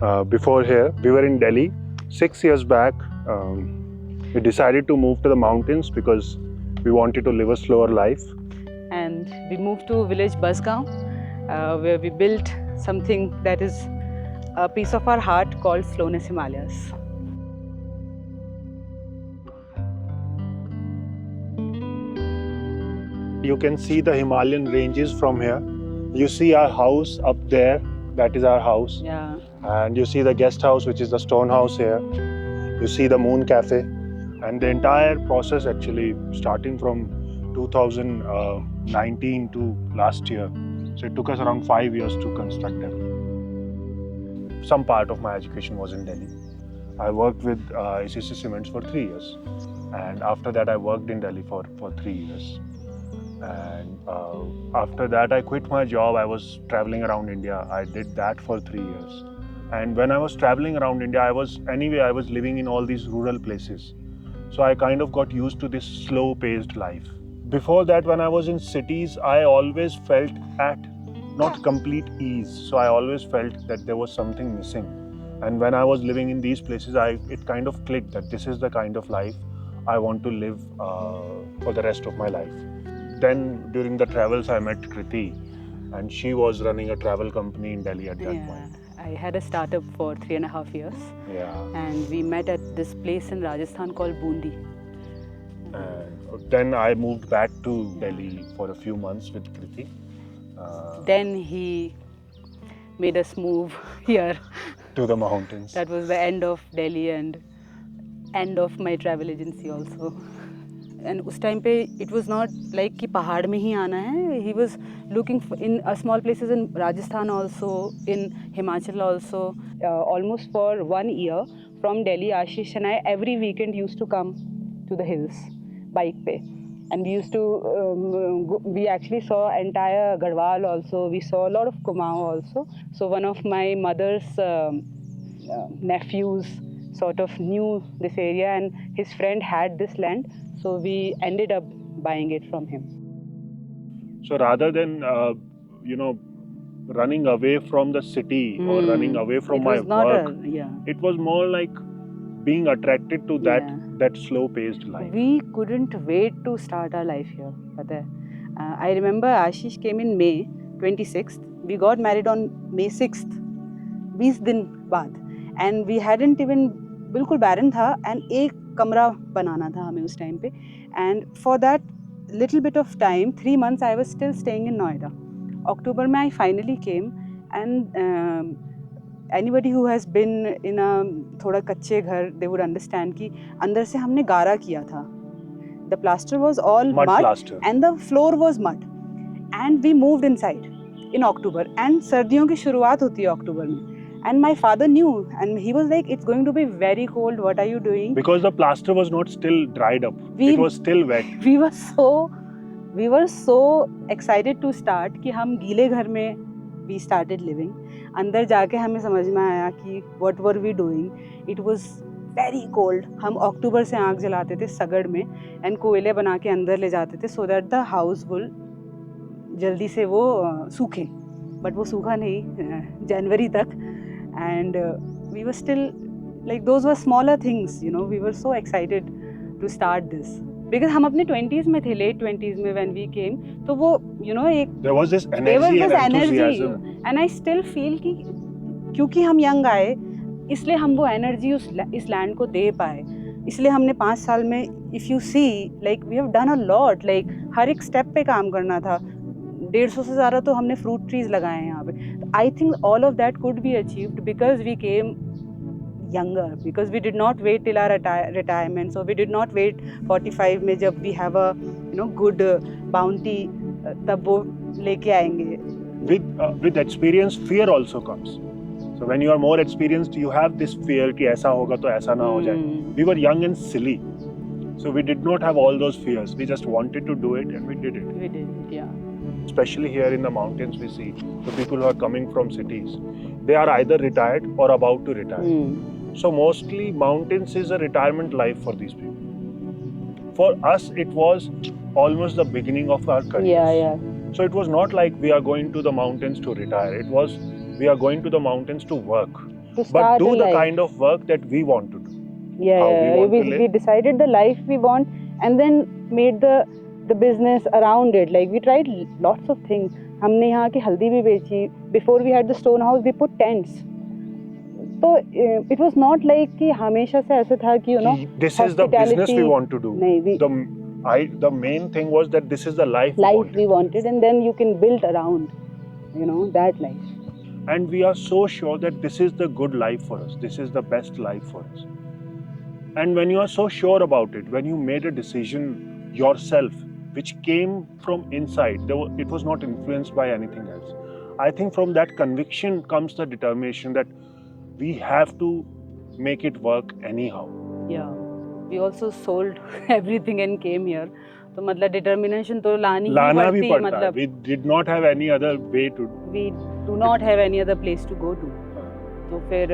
Before here, we were in Delhi. 6 years back, we decided to move to the mountains because we wanted to live a slower life. And we moved to village Basgaon, where we built something that is a piece of our heart called Slowness Himalayas. You can see the Himalayan ranges from here. You see our house up there, that is our house. Yeah. And you see the guest house, which is the stone house here. You see the Moon Cafe. And the entire process actually starting from 2019 to last year. So it took us around 5 years to construct them. Some part of my education was in Delhi. I worked with ACC Cements for 3 years. And after that, I worked in Delhi for 3 years. And after that, I quit my job. I was traveling around India. I did that for 3 years. And when I was traveling around India, I was living in all these rural places. So I kind of got used to this slow-paced life. Before that, when I was in cities, I always felt at not complete ease. So I always felt that there was something missing. And when I was living in these places, it kind of clicked that this is the kind of life I want to live for the rest of my life. Then during the travels, I met Kriti, and she was running a travel company in Delhi at that point. I had a startup for 3.5 years. Yeah. And we met at this place in Rajasthan called Bundi. And then I moved back to Delhi for a few months with Kriti. Then he made us move here. To the mountains. That was the end of Delhi and end of my travel agency also. And उस time पे it was not like कि पहाड़ में ही आना है. He was looking in small places in Rajasthan also, in Himachal also. Almost for 1 year from Delhi, Ashish and I every weekend used to come to the hills, bike pe. And we used to, we actually saw entire Garhwal also. We saw a lot of Kumaon also. So one of my mother's nephews sort of knew this area and his friend had this land. So we ended up buying it from him. So rather than, running away from the city or running away from my work, it was more like being attracted to that slow-paced life. We couldn't wait to start our life here. I remember Ashish came in May 26th. We got married on May 6th, 20 दिन बाद. And we hadn't even, बिल्कुल barren था, and एक कमरा बनाना था हमें उस time पे. And for that little bit of time, 3 months, I was still staying in Noida. October में I finally came, and anybody who has been in a थोड़ा कच्चे घर, they would understand कि अंदर से हमने गारा किया था. The plaster was all mud plaster. And the floor was mud. And we moved inside in October. And सर्दियों की शुरुआत होती है अक्टूबर में. And my father knew, and he was like, it's going to be very cold, what are you doing? Because the plaster was not still dried up. It was still wet. We were so excited to start कि हम गीले घर में we started living. अंदर जाके हमें समझ में आया कि what were we doing? It was very cold. हम अक्टूबर से आग जलाते थे सगड़ में and कोयले बना के अंदर ले जाते थे so that the house will जल्दी से वो सूखे. But वो सूखा नहीं जनवरी तक. And we were still like, those were smaller things, we were so excited to start this because हम अपने 20s में थे, late 20s में when we came, तो वो एक there was this energy and enthusiasm. And I still feel कि क्योंकि हम young आए इसलिए हम वो energy इस land को दे पाए, इसलिए हमने 5 साल में if you see like we have done a lot, like हर एक step पे काम करना था. 150 से ज़्यादा तो हमने fruit trees लगाए हैं यहाँ पे. I think all of that could be achieved because we came younger, because we did not wait till our retirement. So we did not wait 45 में जब we have a good bounty तब वो लेके आएंगे. With experience, fear also comes. So when you are more experienced, you have this fear कि ऐसा होगा तो ऐसा ना हो जाए. We were young and silly, so we did not have all those fears. We just wanted to do it and we did it. We did it, yeah. Especially here in the mountains, we see the people who are coming from cities. They are either retired or about to retire. So mostly mountains is a retirement life for these people. For us, it was almost the beginning of our careers. Yeah. So it was not like we are going to the mountains to retire. It was we are going to the mountains to work. to but start do a the life. kind of work that we want to do. Yeah, how we yeah, want to we live. decided the life we want and then made the business around it. Like we tried lots of things. हमने यहाँ की हल्दी भी बेची. Before we had the stone house, we put tents. So it was not like कि हमेशा से ऐसे था कि This is the business we want to do. नहीं, the main thing was that this is the life we wanted, and then you can build around, that life. And we are so sure that this is the good life for us. This is the best life for us. And when you are so sure about it, when you made a decision yourself, which came from inside, it was not influenced by anything else. I think from that conviction comes the determination that we have to make it work anyhow. Yeah, we also sold everything and came here. तो मतलब determination तो लानी ही लाना भी पड़ती, पड़ता है. मतलब We did not have any other way to. we do not have any other place to go to. तो फिर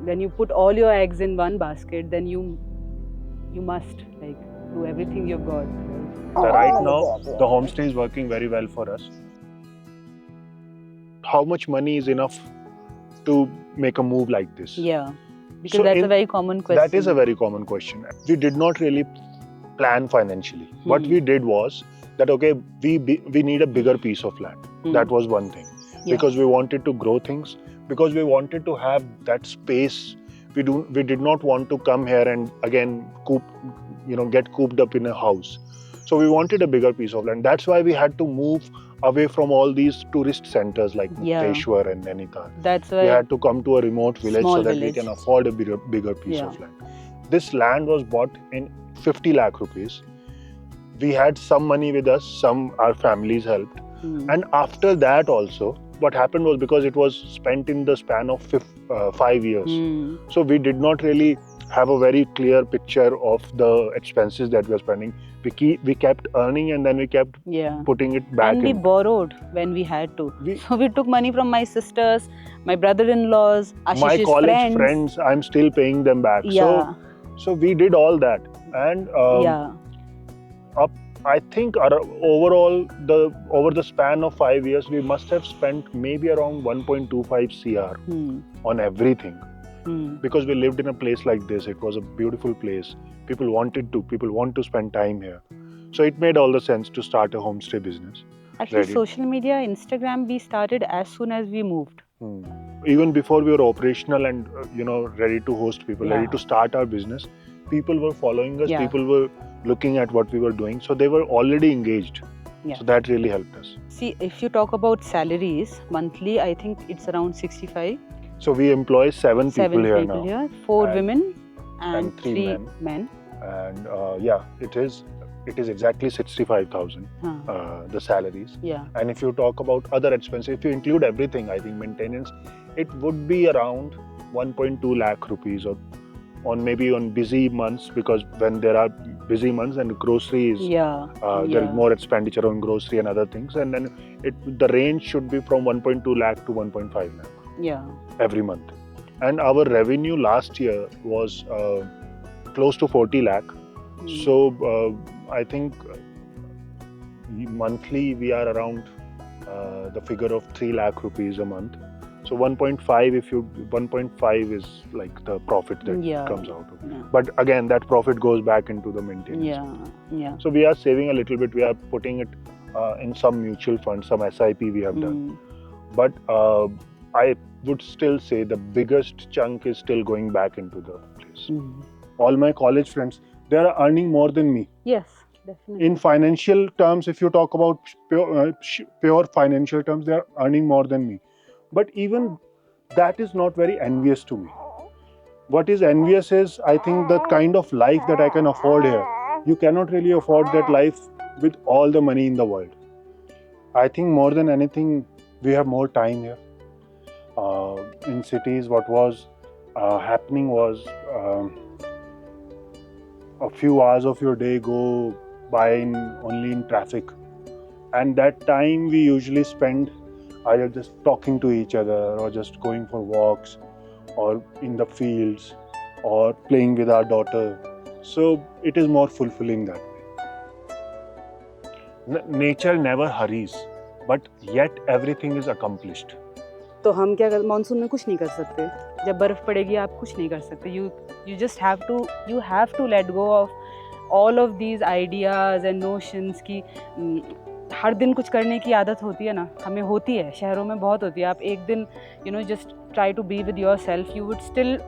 when you put all your eggs in one basket, then you must like do everything you've got. So right now, the homestay is working very well for us. How much money is enough to make a move like this? Yeah, because that's a very common question. That is a very common question. We did not really plan financially. What we did was that, okay, we need a bigger piece of land. That was one thing. Yeah. Because we wanted to grow things, because we wanted to have that space. We did not want to come here and again get cooped up in a house. So we wanted a bigger piece of land. That's why we had to move away from all these tourist centers like Mukteshwar and Nainital. That's why we had to come to a remote village so that we village. can afford a bigger piece of land. This land was bought in 50 lakh rupees. We had some money with us, some our families helped. And after that also, what happened was, because it was spent in the span of 5 years, so we did not really have a very clear picture of the expenses that we were spending. We kept earning and then we kept putting it back. And we borrowed when we had to. So we took money from my sisters, my brother-in-laws, Ashish's my college friends. I'm still paying them back. Yeah. So we did all that. And I think overall, over the span of 5 years, we must have spent maybe around 1.25 CR on everything. Because we lived in a place like this. It was a beautiful place. People want to spend time here. So it made all the sense to start a homestay business. Actually, social media, Instagram, we started as soon as we moved. Even before we were operational and ready to host people, ready to start our business, people were following us. People were looking at what we were doing. So they were already engaged. So that really helped us. See, if you talk about salaries, monthly, I think it's around 65. So we employ 7 people here now. 4 women and 3 men. And it is exactly 65,000 the salaries. Yeah. And if you talk about other expenses, if you include everything, I think maintenance, it would be around 1.2 lakh rupees or maybe on busy months, because when there are busy months and groceries, there is more expenditure on grocery and other things, and then the range should be from 1.2 lakh to 1.5 lakh. Every month. And our revenue last year was close to 40 lakh. So I think monthly we are around the figure of 3 lakh rupees a month. So 1.5 is like the profit that comes out of it. But again, that profit goes back into the maintenance. So we are saving a little bit. We are putting it in some mutual funds, some SIP we have done. But I would still say the biggest chunk is still going back into the place. All my college friends, they are earning more than me. Yes, definitely. In financial terms, if you talk about pure financial terms, they are earning more than me. But even that is not very envious to me. What is envious is, I think, the kind of life that I can afford here. You cannot really afford that life with all the money in the world. I think more than anything, we have more time here. In cities, what was happening was a few hours of your day go by only in traffic, and that time we usually spend either just talking to each other or just going for walks or in the fields or playing with our daughter. So it is more fulfilling that way. Nature never hurries, but yet everything is accomplished. तो हम क्या कर, monsoon में कुछ नहीं कर सकते, जब बर्फ़ पड़ेगी आप कुछ नहीं कर सकते. You just have to let go of all of these ideas and notions की हर दिन कुछ करने की आदत होती है ना, हमें होती है, शहरों में बहुत होती है. आप एक दिन just try to be with yourself, you would still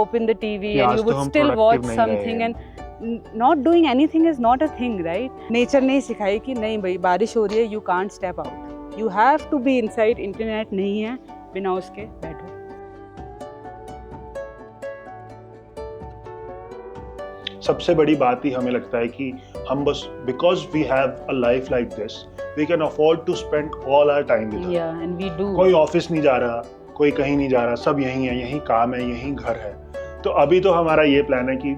open the TV कि and आज you तो would हम still productive watch नहीं रहे something, हैं. and not doing anything is not a thing, right? Nature ने सिखाई कि नहीं भाई बारिश हो रही है, you can't step out, you have to be inside. Internet नहीं है, बिना उसके बैठो. सबसे बड़ी बात ही हमें लगता है कि हम बस because we have a life like this we can afford to spend all our time with Yeah, and we do. कोई ऑफिस नहीं जा रहा, कोई कहीं नहीं जा रहा, सब यहीं है, यहीं काम है, यहीं घर है. तो अभी तो हमारा ये प्लान है कि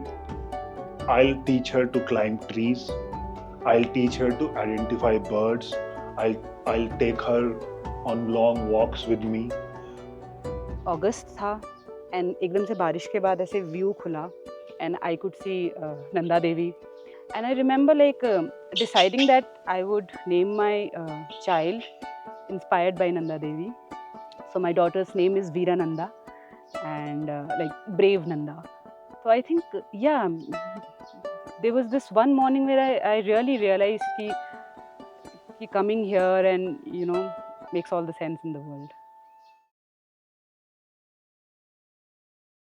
I'll teach her to climb trees, I'll teach her to identify birds, I'll take her on long walks with me. अगस्त था एंड एकदम से बारिश के बाद ऐसे व्यू खुला and I could see Nanda Devi and I remember like deciding that I would name my child inspired by Nanda Devi. So my daughter's name is Veera Nanda and like brave Nanda. So I think there was this one morning where I really realized कि coming here and makes all the sense in the world.